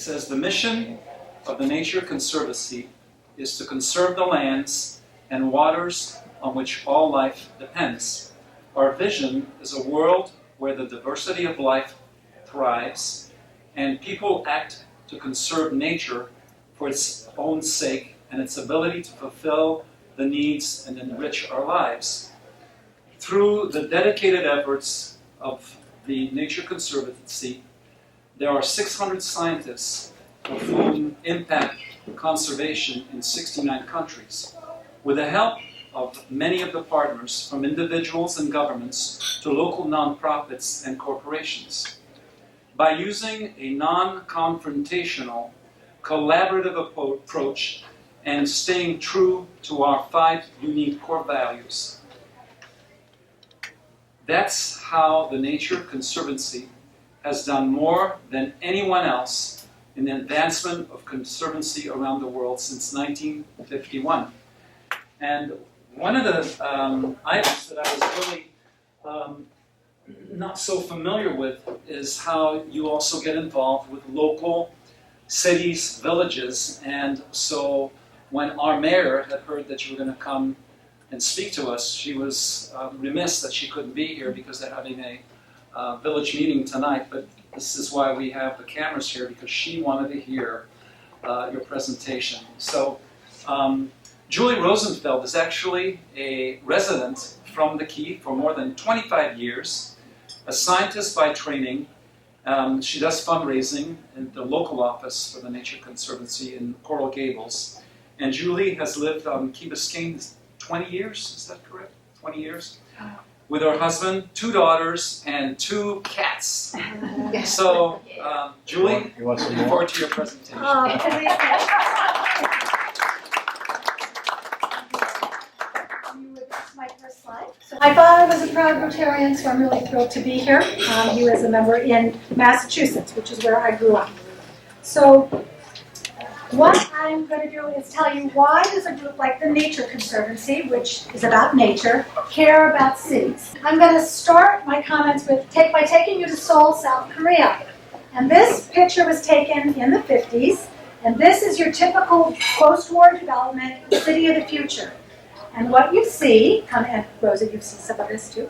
says, the mission of the Nature Conservancy is to conserve the lands and waters on which all life depends. Our vision is a world where the diversity of life thrives and people act to conserve nature for its own sake and its ability to fulfill the needs and enrich our lives. Through the dedicated efforts of the Nature Conservancy, there are 600 scientists of whom impact conservation in 69 countries. With the help of many of the partners, from individuals and governments to local nonprofits and corporations. By using a non-confrontational, collaborative approach and staying true to our 5 unique core values, that's how the Nature Conservancy has done more than anyone else in the advancement of conservancy around the world since 1951. And one of the items that I was really not so familiar with is how you also get involved with local cities, villages, and so when our mayor had heard that you were going to come and speak to us, she was remiss that she couldn't be here because they're having a village meeting tonight, but this is why we have the cameras here, because she wanted to hear your presentation. So Julie Rosenfeld is actually a resident from the Key for more than 25 years, a scientist by training. She does fundraising in the local office for the Nature Conservancy in Coral Gables. And Julie has lived on Key Biscayne 20 years, is that correct? 20 years? With her husband, 2 daughters, and 2 cats. So, Julie, looking forward to your presentation. My first slide. So my father was a proud Rotarian, so I'm really thrilled to be here. He was a member in Massachusetts, which is where I grew up. So what I'm going to do is tell you why does a group like the Nature Conservancy, which is about nature, care about cities. I'm going to start my comments by taking you to Seoul, South Korea. And this picture was taken in the 50s, and this is your typical post-war development city of the future. And what you see, and Rosa, you've seen some of this too,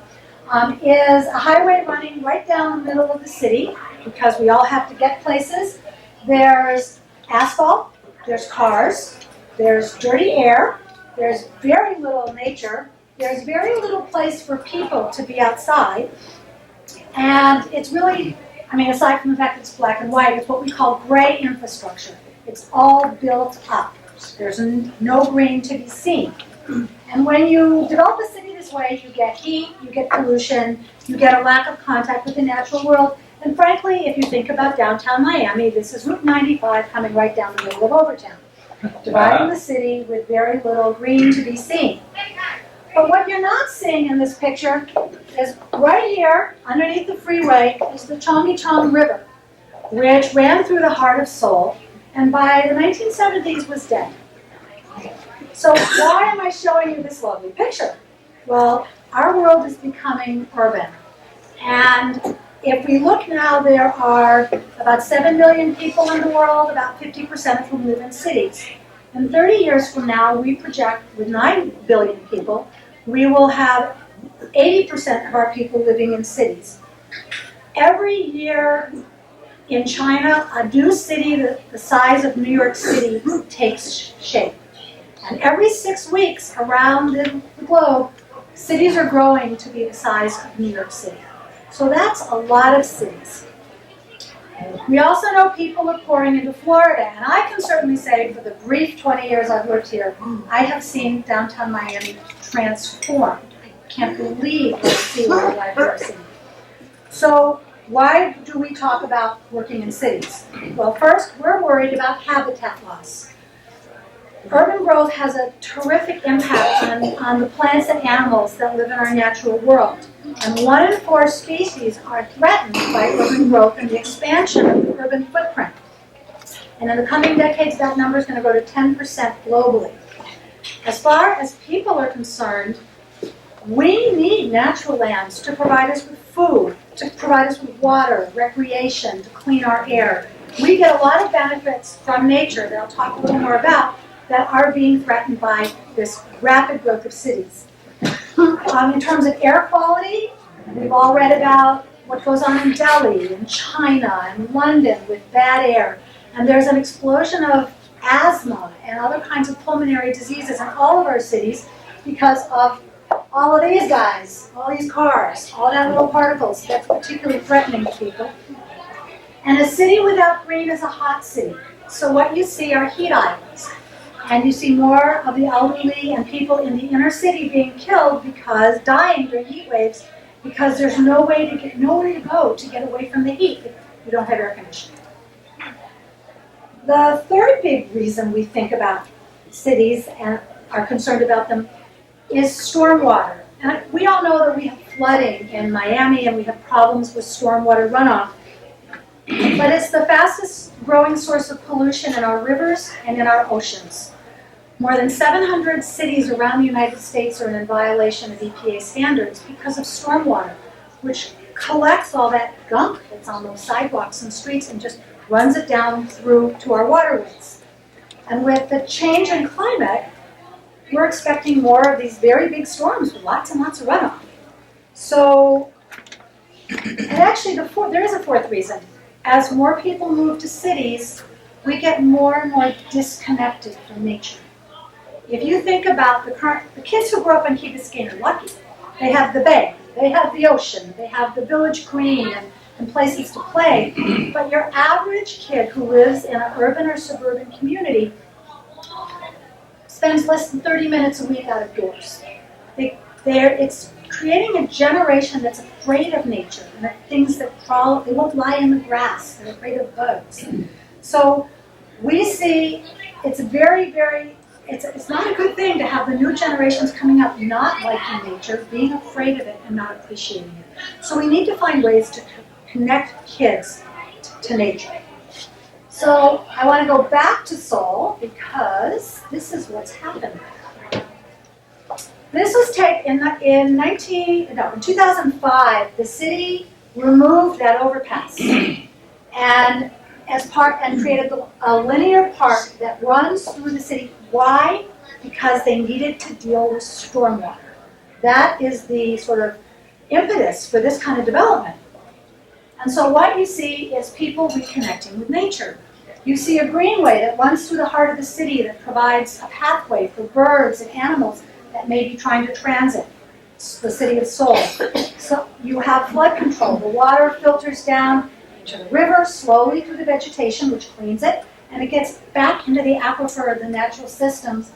is a highway running right down the middle of the city, because we all have to get places. There's asphalt, there's cars, there's dirty air, there's very little nature, there's very little place for people to be outside, and it's really, aside from the fact that it's black and white, it's what we call gray infrastructure. It's all built up. There's no green to be seen. And when you develop a city this way, you get heat, you get pollution, you get a lack of contact with the natural world. And frankly, if you think about downtown Miami, this is Route 95 coming right down the middle of Overtown, dividing the city with very little green to be seen. But what you're not seeing in this picture is right here, underneath the freeway, is the Chongcheng River, which ran through the heart of Seoul, and by the 1970s was dead. So why am I showing you this lovely picture? Well, our world is becoming urban. And if we look now, there are about 7 billion people in the world, about 50% of whom live in cities. And 30 years from now, we project with 9 billion people, we will have 80% of our people living in cities. Every year in China, a new city the size of New York City takes shape. And every 6 weeks around the globe, cities are growing to be the size of New York City. So that's a lot of cities. We also know people are pouring into Florida, and I can certainly say for the brief 20 years I've lived here, I have seen downtown Miami transformed. I can't believe what I see what I've ever seen. So why do we talk about working in cities? Well, first, we're worried about habitat loss. Urban growth has a terrific impact on the plants and animals that live in our natural world. And 1 in 4 species are threatened by urban growth and the expansion of the urban footprint. And in the coming decades, that number is going to go to 10% globally. As far as people are concerned, we need natural lands to provide us with food, to provide us with water, recreation, to clean our air. we get a lot of benefits from nature that I'll talk a little more about that are being threatened by this rapid growth of cities. In terms of air quality, we've all read about what goes on in Delhi, in China, and London with bad air. And there's an explosion of asthma and other kinds of pulmonary diseases in all of our cities because of all of these guys, all these cars, all that little particles. That's particularly threatening to people. And a city without green is a hot city. So what you see are heat islands. And you see more of the elderly and people in the inner city being killed because dying during heat waves because there's nowhere to go to get away from the heat if you don't have air conditioning. The third big reason we think about cities and are concerned about them is stormwater. And we all know that we have flooding in Miami and we have problems with stormwater runoff. But it's the fastest growing source of pollution in our rivers and in our oceans. More than 700 cities around the United States are in violation of EPA standards because of stormwater, which collects all that gunk that's on those sidewalks and streets and just runs it down through to our waterways. And with the change in climate, we're expecting more of these very big storms with lots and lots of runoff. So, and actually there is a fourth reason. As more people move to cities, we get more and more disconnected from nature. If you think about the kids who grew up in Key Biscayne are lucky. They have the bay, they have the ocean, they have the village green and places to play. But your average kid who lives in an urban or suburban community spends less than 30 minutes a week out of doors. It's creating a generation that's afraid of nature and of things that crawl. They won't lie in the grass. They're afraid of bugs. So we see it's it's not a good thing to have the new generations coming up not liking nature, being afraid of it, and not appreciating it. So we need to find ways to connect kids to nature. So I want to go back to Seoul because this is what's happened. This was taken in 2005. The city removed that overpass and created a linear park that runs through the city. Why? Because they needed to deal with stormwater. That is the sort of impetus for this kind of development. And so what you see is people reconnecting with nature. You see a greenway that runs through the heart of the city that provides a pathway for birds and animals that may be trying to transit the city of Seoul. So you have flood control. The water filters down into the river slowly through the vegetation, which cleans it, and it gets back into the aquifer of the natural systems.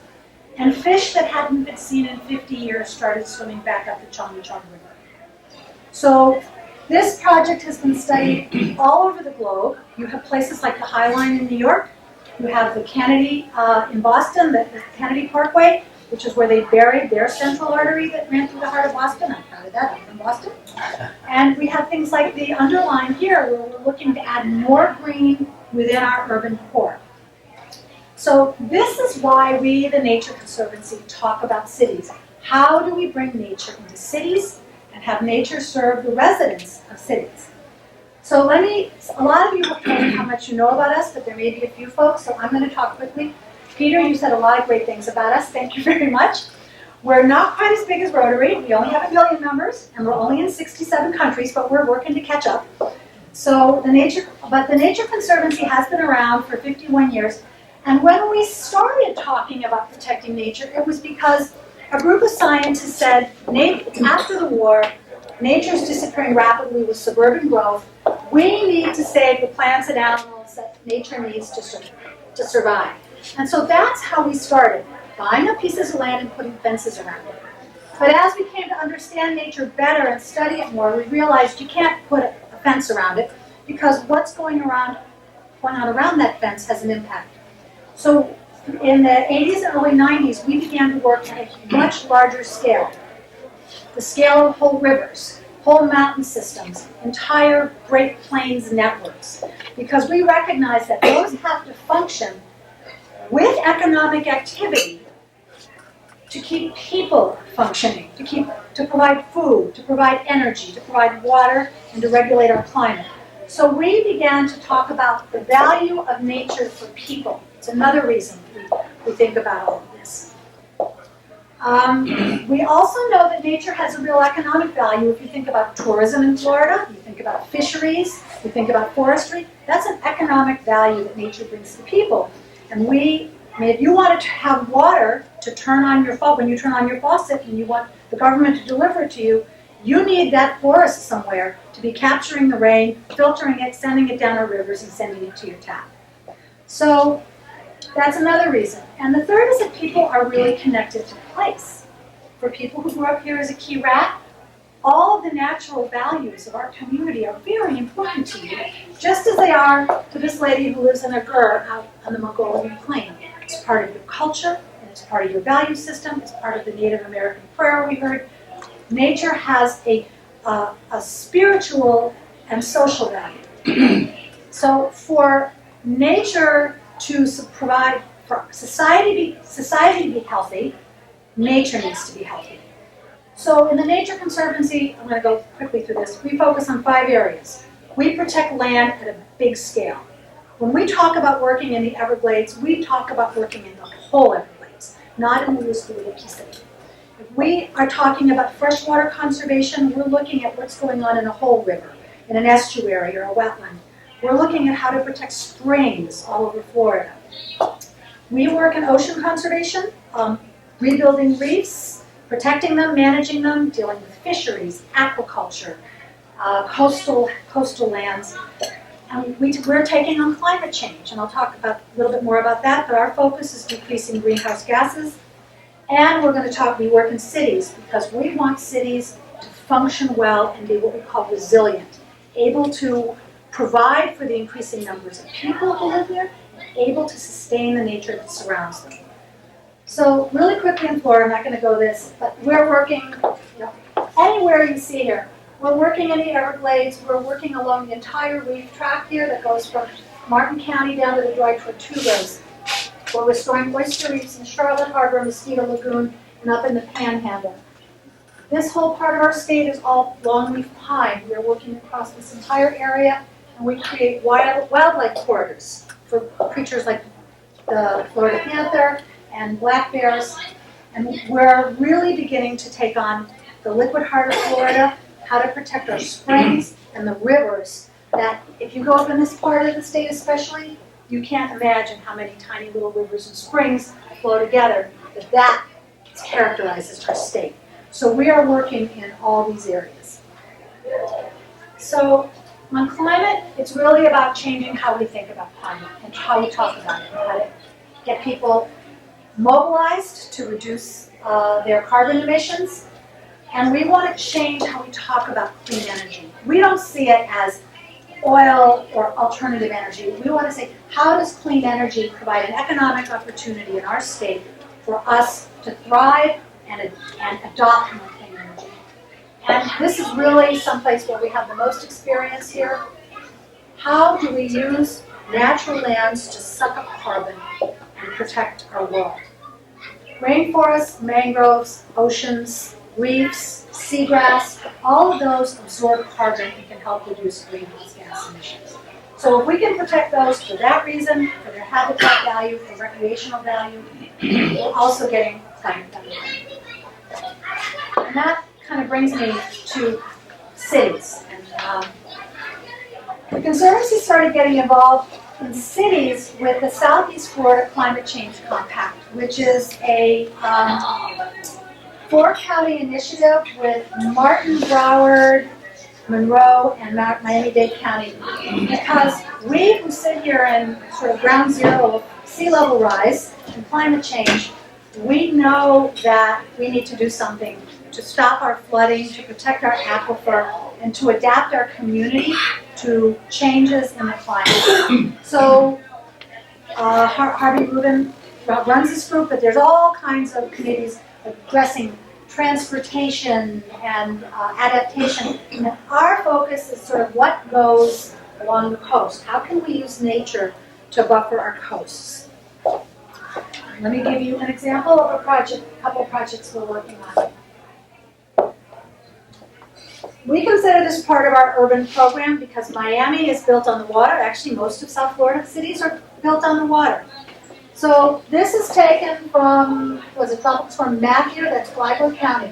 And fish that hadn't been seen in 50 years started swimming back up the Chongchong River. So this project has been studied all over the globe. You have places like the High Line in New York. You have the Kennedy in Boston, the Kennedy Parkway, which is where they buried their central artery that ran through the heart of Boston. I founded that up in Boston. And we have things like the underline here, where we're looking to add more green within our urban core. So this is why we, the Nature Conservancy, talk about cities. How do we bring nature into cities and have nature serve the residents of cities? So a lot of you have told me how much you know about us, but there may be a few folks, so I'm going to talk quickly. Peter, you said a lot of great things about us. Thank you very much. We're not quite as big as Rotary. We only have 1 million members, and we're only in 67 countries, but we're working to catch up. So the Nature Conservancy has been around for 51 years. And when we started talking about protecting nature, it was because a group of scientists said, after the war, nature is disappearing rapidly with suburban growth. We need to save the plants and animals that nature needs to survive. And so that's how we started, buying up pieces of land and putting fences around it. But as we came to understand nature better and study it more, we realized you can't put a fence around it because what's going on around that fence has an impact. So in the 80s and early 90s, we began to work on a much larger scale. The scale of whole rivers, whole mountain systems, entire Great Plains networks. Because we recognize that those have to function with economic activity to keep people functioning, to provide food, to provide energy, to provide water, and to regulate our climate. So we began to talk about the value of nature for people. It's another reason we think about all of this. We also know that nature has a real economic value. If you think about tourism in Florida, you think about fisheries, you think about forestry, that's an economic value that nature brings to people. And if you wanted to have water to turn on your faucet, when you turn on your faucet and you want the government to deliver it to you, you need that forest somewhere to be capturing the rain, filtering it, sending it down our rivers, and sending it to your tap. So that's another reason. And the third is that people are really connected to place. For people who grew up here as a Key Rat, all of the natural values of our community are very important to you, just as they are to this lady who lives in a gur out on the Mongolian plain. It's part of your culture, and it's part of your value system, it's part of the Native American prayer we heard. Nature has a spiritual and social value. So for nature to provide for society to be healthy, nature needs to be healthy. So in the Nature Conservancy, I'm going to go quickly through this, we focus on 5 areas. We protect land at a big scale. When we talk about working in the Everglades, we talk about working in the whole Everglades, not in the loose little piece of it. If we are talking about freshwater conservation, we're looking at what's going on in a whole river, in an estuary or a wetland. We're looking at how to protect springs all over Florida. We work in ocean conservation, rebuilding reefs, protecting them, managing them, dealing with fisheries, aquaculture, coastal lands. And we're taking on climate change, and I'll talk a little bit more about that, but our focus is decreasing greenhouse gases. And we work in cities because we want cities to function well and be what we call resilient, able to provide for the increasing numbers of people who live here, and able to sustain the nature that surrounds them. So really quickly in Florida, I'm not going to go this, but we're working anywhere you see here. We're working in the Everglades. We're working along the entire reef tract here that goes from Martin County down to the Dry Tortugas. We're restoring oyster reefs in Charlotte Harbor, Mosquito Lagoon, and up in the Panhandle. This whole part of our state is all longleaf pine. We're working across this entire area, and we create wildlife corridors for creatures like the Florida panther and black bears. And we're really beginning to take on the liquid heart of Florida, how to protect our springs and the rivers that, if you go up in this part of the state especially, you can't imagine how many tiny little rivers and springs flow together, that characterizes our state. So we are working in all these areas. So on climate, it's really about changing how we think about climate and how we talk about it, and how to get people mobilized to reduce their carbon emissions. And we want to change how we talk about clean energy. We don't see it as oil or alternative energy. We want to say, how does clean energy provide an economic opportunity in our state for us to thrive and adopt more clean energy? And this is really someplace where we have the most experience here. How do we use natural lands to suck up carbon and protect our world? Rainforests, mangroves, oceans, reefs, seagrass, all of those absorb carbon and can help reduce greenhouse gas emissions. So if we can protect those for that reason, for their habitat value, for recreational value, we're also getting climate benefit. And that kind of brings me to cities. And the Conservancy started getting involved in cities with the Southeast Florida Climate Change Compact, which is a 4-county initiative with Martin, Broward, Monroe, and Miami-Dade County. Because we who sit here in sort of ground zero of sea level rise and climate change, we know that we need to do something to stop our flooding, to protect our aquifer, and to adapt our community to changes in the climate. So Harvey Rubin runs this group, but there's all kinds of committees addressing transportation and adaptation. And our focus is sort of what goes along the coast. How can we use nature to buffer our coasts? Let me give you an example of a couple of projects we're working on. we consider this part of our urban program because Miami is built on the water. Actually, most of South Florida cities are built on the water. So this is taken from, was it Tropical Storm Matthew? That's Flagler County.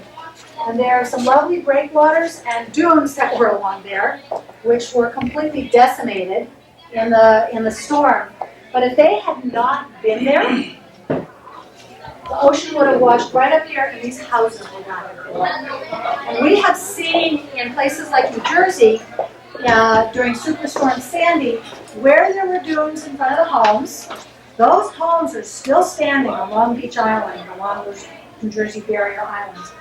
And there are some lovely breakwaters and dunes that were along there, which were completely decimated in the storm. But if they had not been there, the ocean would have washed right up here, and these houses would not have been there. And we have seen in places like New Jersey, during Superstorm Sandy, where there were dunes in front of the homes, those homes are still standing on Long Beach Island, along those New Jersey barrier islands.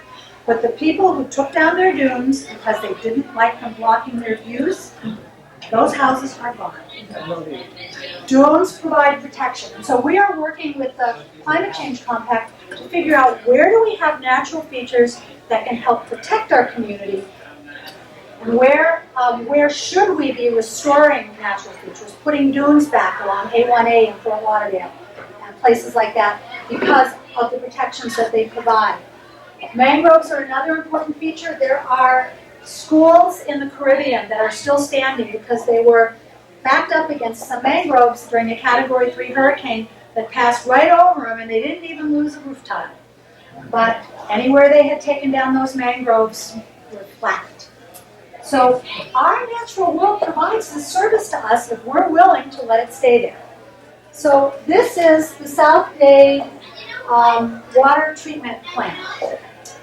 But the people who took down their dunes because they didn't like them blocking their views, those houses are gone. Dunes provide protection. And so we are working with the Climate Change Compact to figure out where do we have natural features that can help protect our community, and where should we be restoring natural features, putting dunes back along A1A in Fort Lauderdale and places like that because of the protections that they provide. Mangroves are another important feature. There are schools in the Caribbean that are still standing because they were backed up against some mangroves during a Category 3 hurricane that passed right over them, and they didn't even lose a roof tile. But anywhere they had taken down those mangroves were flattened. So our natural world provides this service to us if we're willing to let it stay there. So this is the South Bay water treatment plant.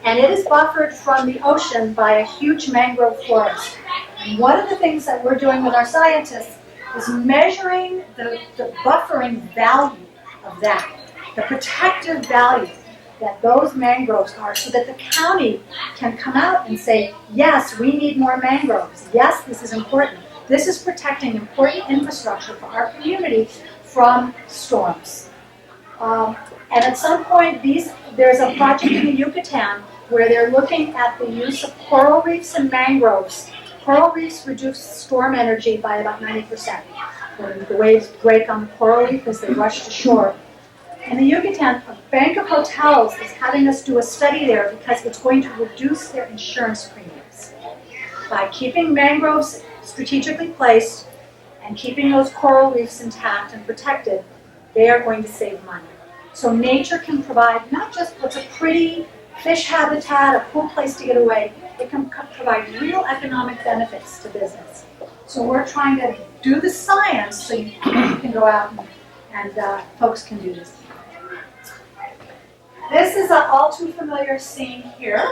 And it is buffered from the ocean by a huge mangrove forest. And one of the things that we're doing with our scientists is measuring the buffering value of that, the protective value that those mangroves are, so that the county can come out and say, yes, we need more mangroves. Yes, this is important. This is protecting important infrastructure for our community from storms. And at some point, there's a project in the Yucatan where they're looking at the use of coral reefs and mangroves. Coral reefs reduce storm energy by about 90%. When the waves break on the coral reef as they rush to shore. In the Yucatan, a bank of hotels is having us do a study there because it's going to reduce their insurance premiums. By keeping mangroves strategically placed and keeping those coral reefs intact and protected, they are going to save money. So nature can provide not just what's a pretty fish habitat, a cool place to get away, it can provide real economic benefits to business. So we're trying to do the science so you can go out and folks can do this. This is an all too familiar scene here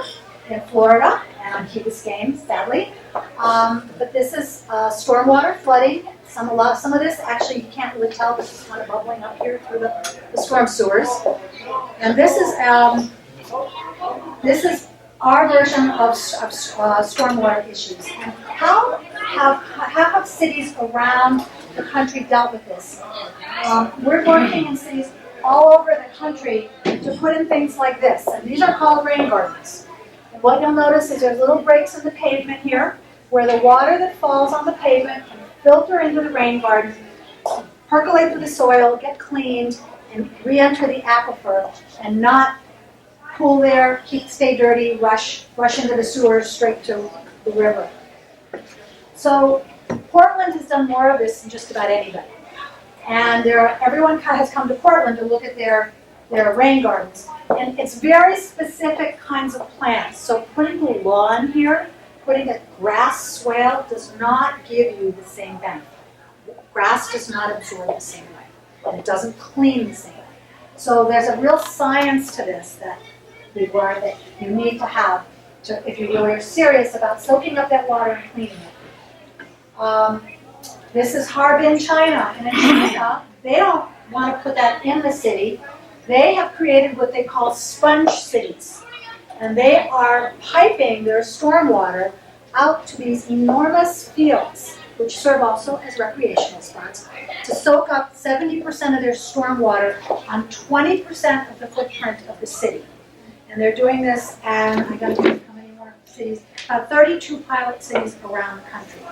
in Florida and on Key Biscayne, sadly. But this is stormwater flooding. Some of this, actually, you can't really tell. This is kind of bubbling up here through the storm sewers. And this is our version of stormwater issues. And how have cities around the country dealt with this? We're working in cities all over the country to put in things like this. And these are called rain gardens. And what you'll notice is there's little breaks in the pavement here where the water that falls on the pavement can filter into the rain garden, percolate through the soil, get cleaned, and re-enter the aquifer and not pool there, stay dirty, rush into the sewers straight to the river. So Portland has done more of this than just about anybody. And everyone has come to Portland to look at their rain gardens. And it's very specific kinds of plants. So putting a lawn here, putting a grass swale does not give you the same benefit. Grass does not absorb the same way. And it doesn't clean the same way. So there's a real science to this that you need to have if you really are serious about soaking up that water and cleaning it. This is Harbin, China. And in China, they don't want to put that in the city. They have created what they call sponge cities. And they are piping their stormwater out to these enormous fields, which serve also as recreational spots, to soak up 70% of their stormwater on 20% of the footprint of the city. And they're doing this, and I don't know how many more cities, 32 pilot cities around the country.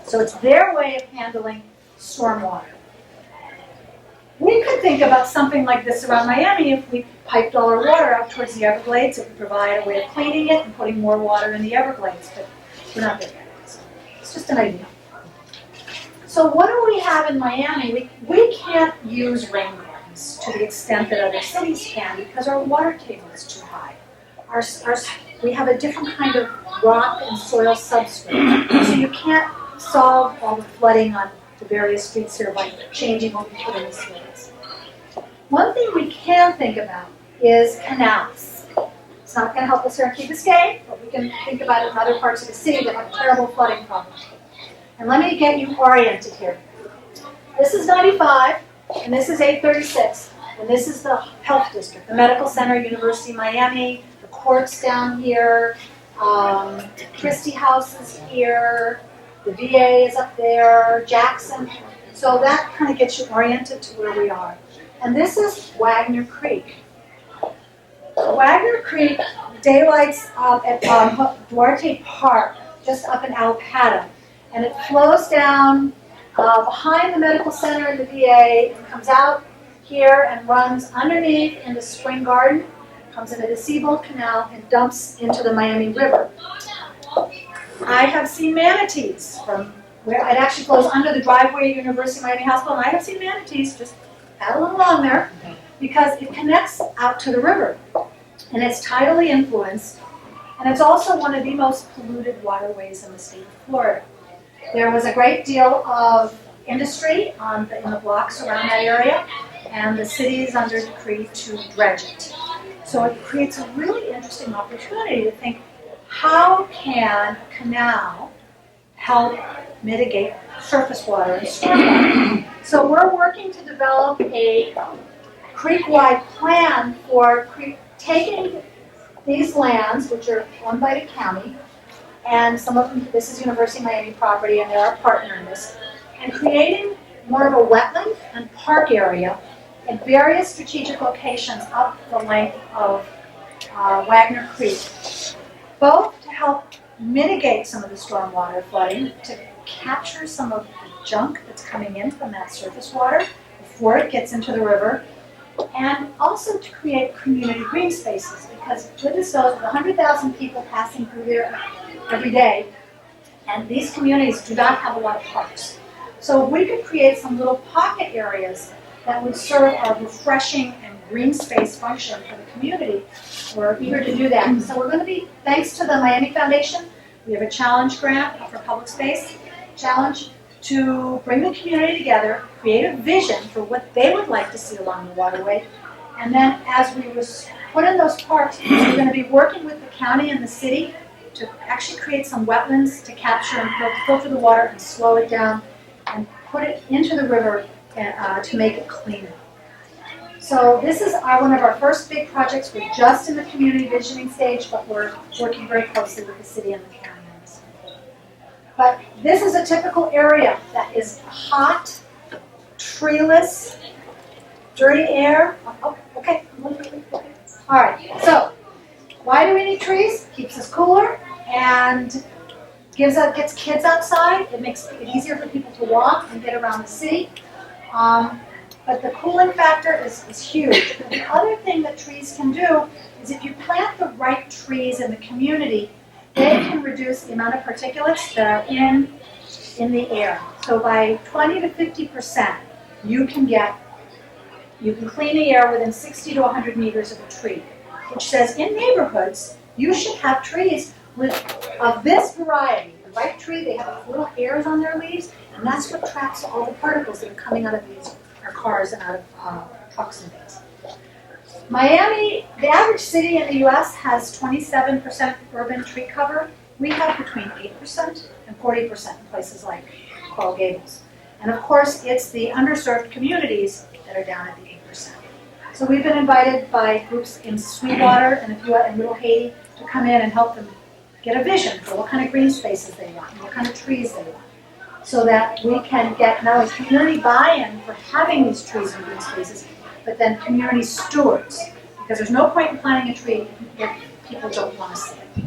So it's their way of handling stormwater. We could think about something like this around Miami if we piped all our water out towards the Everglades. It would provide a way of cleaning it and putting more water in the Everglades. But We're not there yet. It's just an idea. So what do we have in Miami? We can't use rain gardens to the extent that other cities can because our water table is too high. We have a different kind of rock and soil substrate. So you can't solve all the flooding on the various streets here by changing what we put in the streets. One thing we can think about is canals. It's not going to help us here in Key Biscayne, but we can think about it in other parts of the city that have terrible flooding problems. And let me get you oriented here. This is 95, and this is 836, and this is the health district, the medical center, University of Miami, the courts down here, Christie House is here, the VA is up there, Jackson. So that kind of gets you oriented to where we are. And this is Wagner Creek. Wagner Creek daylights at Duarte Park, just up in Alpata. And it flows down behind the medical center and the VA and comes out here and runs underneath into Spring Garden, comes into the Seabold Canal and dumps into the Miami River. I have seen manatees from where it actually flows under the driveway at University of Miami Hospital, and I have seen manatees just paddling along there because it connects out to the river. And it's tidally influenced, and it's also one of the most polluted waterways in the state of Florida. There was a great deal of industry in the blocks around that area, and the city is under decree to dredge it. So it creates a really interesting opportunity to think, how can a canal help mitigate surface water and stormwater? So we're working to develop a creek-wide plan for taking these lands, which are owned by the county, and some of them, this is University of Miami property, and they're our partner in this, and creating more of a wetland and park area at various strategic locations up the length of Wagner Creek, both to help mitigate some of the stormwater flooding, to capture some of the junk that's coming in from that surface water before it gets into the river, and also to create community green spaces, because goodness knows with 100,000 people passing through there every day, and these communities do not have a lot of parks. So if we could create some little pocket areas that would serve our refreshing and green space function for the community, we're eager to do that. So we're going to be, thanks to the Miami Foundation, we have a challenge grant for public space challenge to bring the community together, create a vision for what they would like to see along the waterway, and then as we put in those parks, we're going to be working with the county and the city to actually create some wetlands to capture and filter the water and slow it down and put it into the river to make it cleaner. So this is one of our first big projects. We're just in the community visioning stage, but we're working very closely with the city and the county on this. But this is a typical area that is hot, treeless, dirty air. Oh, okay. All right, so why do we need trees? Keeps us cooler and gets kids outside. It makes it easier for people to walk and get around the city. But the cooling factor is huge. And the other thing that trees can do is if you plant the right trees in the community, they can reduce the amount of particulates that are in the air. So by 20 to 50%, you can clean the air within 60 to 100 meters of a tree, which says in neighborhoods, you should have trees of this variety. The right tree, they have little hairs on their leaves, and that's what traps all the particles that are coming out of our cars and out of trucks and things. Miami, the average city in the U.S. has 27% urban tree cover. We have between 8% and 40% in places like Coral Gables. And of course, it's the underserved communities that are down at the 8%. So we've been invited by groups in Sweetwater and in Little Haiti to come in and help them get a vision for what kind of green spaces they want and what kind of trees they want, so that we can get not only community buy-in for having these trees and green spaces, but then community stewards, because there's no point in planting a tree if people don't want to see it.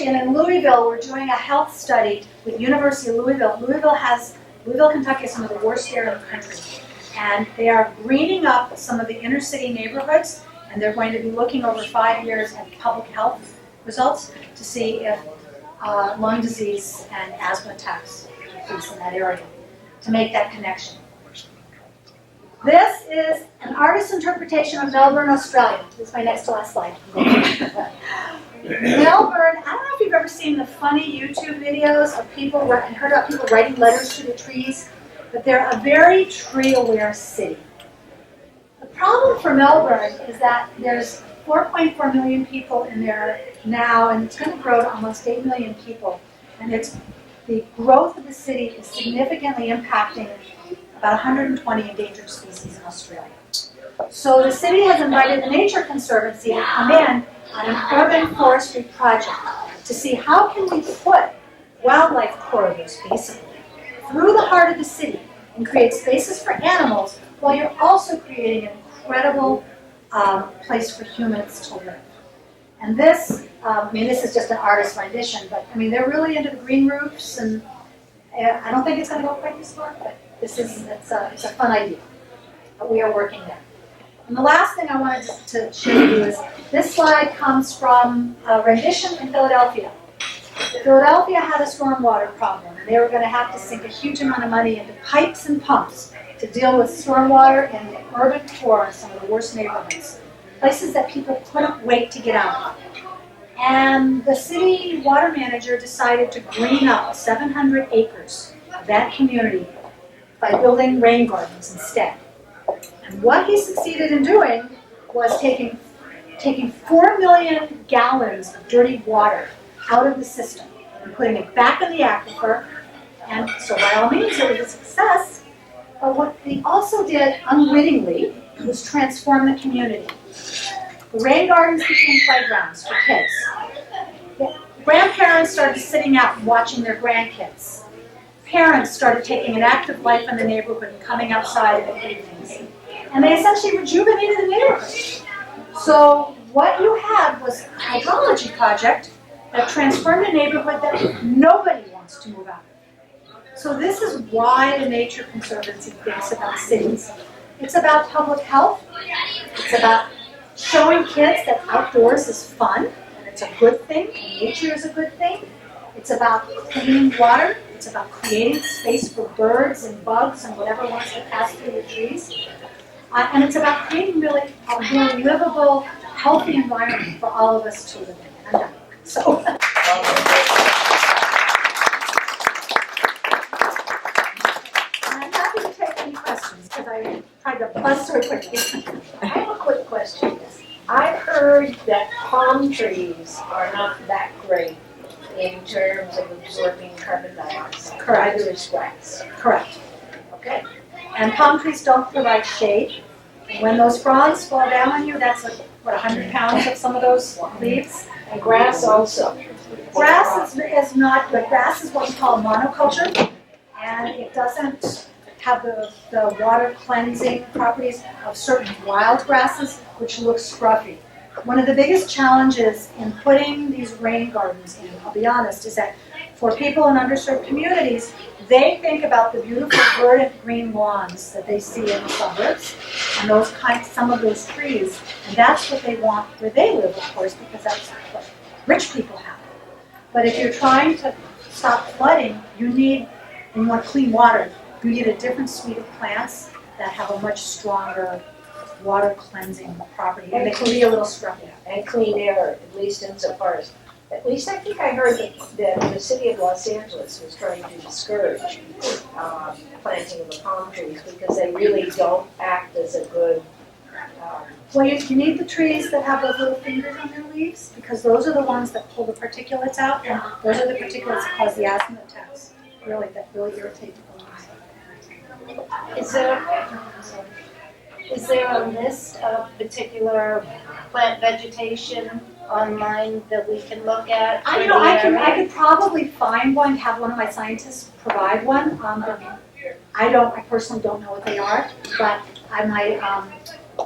And in Louisville, we're doing a health study with University of Louisville. Louisville, Kentucky is some of the worst air in the country. And they are greening up some of the inner city neighborhoods, and they're going to be looking over 5 years at public health results to see if lung disease and asthma attacks increase in that area, to make that connection. This is an artist's interpretation of Melbourne, Australia. This is my next to last slide. Melbourne, I don't know if you've ever seen the funny YouTube videos of people, and heard about people writing letters to the trees, but they're a very tree-aware city. The problem for Melbourne is that there's 4.4 million people in there now, and it's going to grow to almost 8 million people. And the growth of the city is significantly impacting about 120 endangered species in Australia. So the city has invited the Nature Conservancy to come in on an urban forestry project to see how can we put wildlife corridors, basically, through the heart of the city and create spaces for animals while you're also creating an incredible place for humans to live. And this, this is just an artist's rendition, but they're really into the green roofs, and I don't think it's going to go quite this far, but it's a fun idea. But we are working there. And the last thing I wanted to show you is this slide comes from a rendition in Philadelphia. Philadelphia had a stormwater problem, and they were going to have to sink a huge amount of money into pipes and pumps to deal with stormwater in the urban core in some of the worst neighborhoods, places that people couldn't wait to get out of. And the city water manager decided to green up 700 acres of that community by building rain gardens instead. And what he succeeded in doing was taking 4 million gallons of dirty water out of the system and putting it back in the aquifer. And so by all means, it was a success. But what he also did unwittingly was transform the community. The rain gardens became playgrounds for kids. The grandparents started sitting out and watching their grandkids. Parents started taking an active life in the neighborhood and coming outside in the evenings. And they essentially rejuvenated the neighborhood. So what you had was a hydrology project that transformed a neighborhood that nobody wants to move out of. So this is why the Nature Conservancy thinks about cities. It's about public health. It's about showing kids that outdoors is fun, and it's a good thing, and nature is a good thing. It's about cleaning water. It's about creating space for birds and bugs and whatever wants to pass through the trees. And it's about creating really a more livable, healthy environment for all of us to live in. I'm done. So. I'm happy to take any questions because I tried to buzz through quickly. I have a quick question. I've heard that palm trees are not that great in terms of absorbing carbon dioxide. Correct. Either is grass. Correct. Okay. And palm trees don't provide shade. When those fronds fall down on you, that's like, 100 pounds of some of those leaves? And grass also. Grass is not good. Grass is what we call monoculture, and it doesn't have the water cleansing properties of certain wild grasses, which look scruffy. One of the biggest challenges in putting these rain gardens in, I'll be honest, is that for people in underserved communities, they think about the beautiful verdant green lawns that they see in the suburbs, and some of those trees, and that's what they want where they live, of course, because that's what rich people have. But if you're trying to stop flooding, and you want clean water, you need a different suite of plants that have a much stronger water cleansing property, and they can be a little scruffy. And clean air, at least insofar as, at least I think I heard that the city of Los Angeles was trying to discourage planting of the palm trees because they really don't act as a good. Well, you need the trees that have those little fingers on their leaves because those are the ones that pull the particulates out, and those are the particulates that cause the asthma attacks. That really irritate the lungs. Is there a list of particular plant vegetation online that we can look at? I could probably find one, have one of my scientists provide one. I personally don't know what they are, but I might,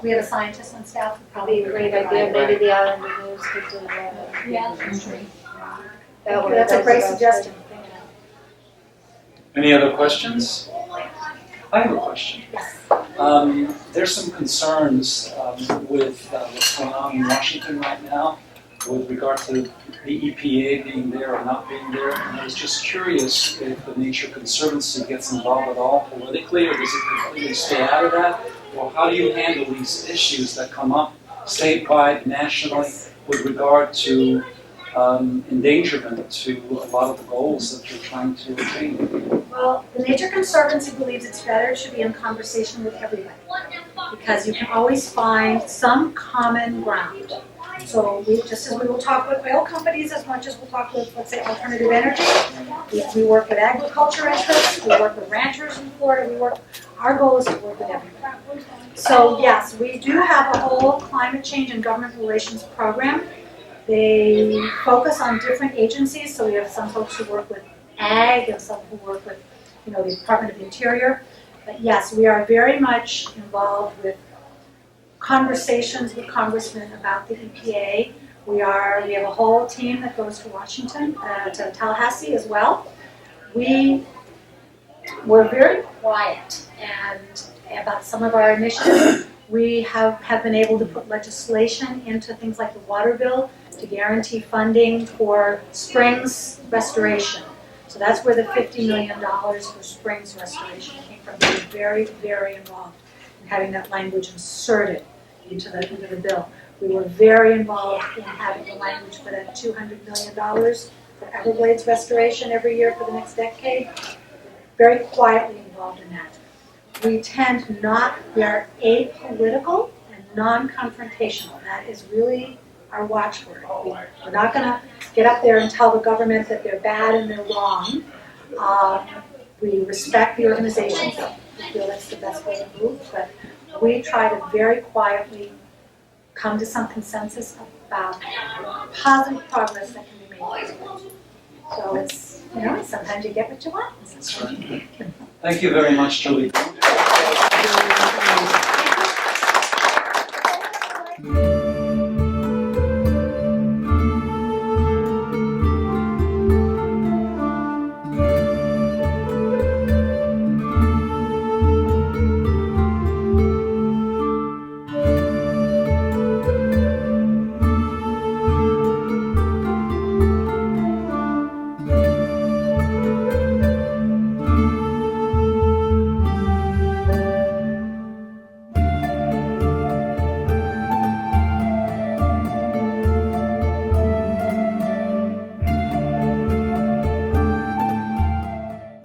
we have a scientist on staff who Probably a great idea. Maybe the Islander News could do that. Yeah, that's a great suggestion. Any other questions? I have a question. There's some concerns with what's going on in Washington right now with regard to the EPA being there or not being there. And I was just curious if the Nature Conservancy gets involved at all politically, or does it completely stay out of that? Or how do you handle these issues that come up statewide, nationally, with regard to endangerment to a lot of the goals that you're trying to attain? Well, the Nature Conservancy believes it's better to be in conversation with everybody, because you can always find some common ground. So just as we will talk with oil companies as much as we'll talk with, let's say, alternative energy, we work with agriculture interests, we work with ranchers in Florida, our goal is to work with everybody. So yes, we do have a whole climate change and government relations program. They focus on different agencies, so we have some folks who work with ag and some who work with, the Department of the Interior. But yes, we are very much involved with conversations with congressmen about the EPA. We have a whole team that goes to Washington, to Tallahassee as well. We're very quiet about some of our initiatives. We have been able to put legislation into things like the water bill to guarantee funding for springs restoration. So that's where the $50 million for springs restoration came from. We were very, very involved in having that language inserted into the bill. We were very involved in having the language for that $200 million for Everglades restoration every year for the next decade. Very quietly involved in that. We we are apolitical and non-confrontational. That is really our watchword. We're not going to get up there and tell the government that they're bad and they're wrong. We respect the organizations. We feel that's the best way to move, but we try to very quietly come to some consensus about positive progress that can be made. So it's, sometimes you get what you want. That's right. Thank you very much, Julie.